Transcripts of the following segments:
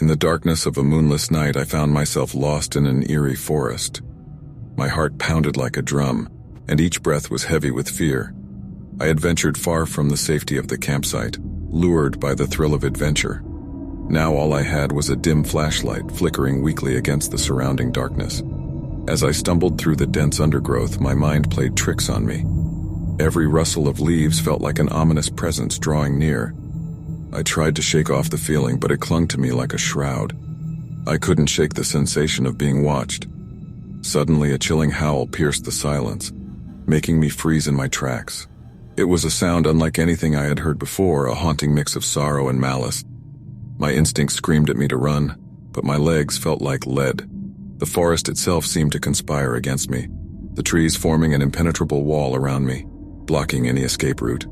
In the darkness of a moonless night, I found myself lost in an eerie forest. My heart pounded like a drum, and each breath was heavy with fear. I had ventured far from the safety of the campsite, lured by the thrill of adventure. Now all I had was a dim flashlight flickering weakly against the surrounding darkness. As I stumbled through the dense undergrowth, my mind played tricks on me. Every rustle of leaves felt like an ominous presence drawing near. I tried to shake off the feeling, but it clung to me like a shroud. I couldn't shake the sensation of being watched. Suddenly, a chilling howl pierced the silence, making me freeze in my tracks. It was a sound unlike anything I had heard before, a haunting mix of sorrow and malice. My instincts screamed at me to run, but my legs felt like lead. The forest itself seemed to conspire against me, the trees forming an impenetrable wall around me, blocking any escape route.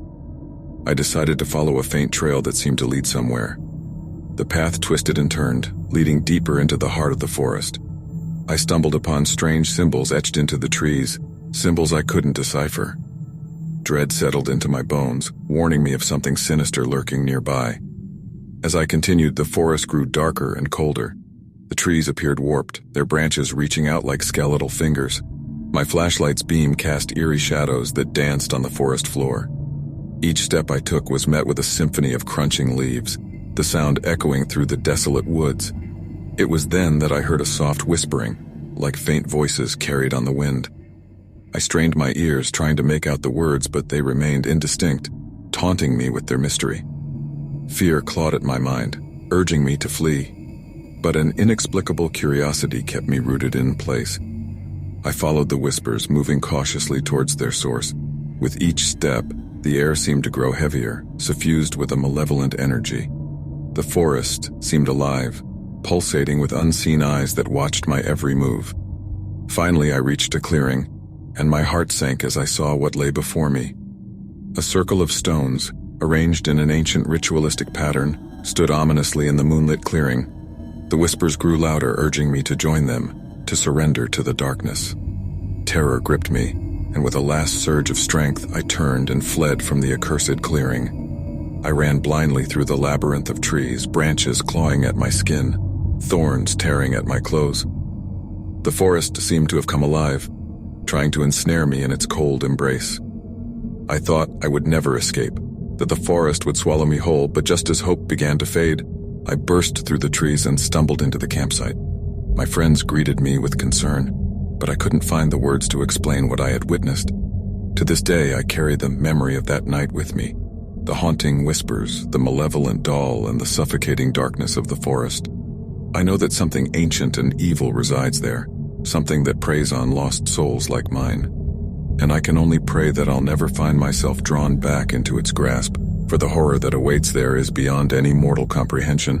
I decided to follow a faint trail that seemed to lead somewhere. The path twisted and turned, leading deeper into the heart of the forest. I stumbled upon strange symbols etched into the trees, symbols I couldn't decipher. Dread settled into my bones, warning me of something sinister lurking nearby. As I continued, the forest grew darker and colder. The trees appeared warped, their branches reaching out like skeletal fingers. My flashlight's beam cast eerie shadows that danced on the forest floor. Each step I took was met with a symphony of crunching leaves, the sound echoing through the desolate woods. It was then that I heard a soft whispering, like faint voices carried on the wind. I strained my ears, trying to make out the words, but they remained indistinct, taunting me with their mystery. Fear clawed at my mind, urging me to flee, but an inexplicable curiosity kept me rooted in place. I followed the whispers, moving cautiously towards their source. With each step, the air seemed to grow heavier, suffused with a malevolent energy. The forest seemed alive, pulsating with unseen eyes that watched my every move. Finally, I reached a clearing, and my heart sank as I saw what lay before me. A circle of stones, arranged in an ancient ritualistic pattern, stood ominously in the moonlit clearing. The whispers grew louder, urging me to join them, to surrender to the darkness. Terror gripped me, and with a last surge of strength, I turned and fled from the accursed clearing. I ran blindly through the labyrinth of trees, branches clawing at my skin, thorns tearing at my clothes. The forest seemed to have come alive, trying to ensnare me in its cold embrace. I thought I would never escape, that the forest would swallow me whole, but just as hope began to fade, I burst through the trees and stumbled into the campsite. My friends greeted me with concern, but I couldn't find the words to explain what I had witnessed. To this day, I carry the memory of that night with me, the haunting whispers, the malevolent doll, and the suffocating darkness of the forest. I know that something ancient and evil resides there, something that preys on lost souls like mine. And I can only pray that I'll never find myself drawn back into its grasp, for the horror that awaits there is beyond any mortal comprehension.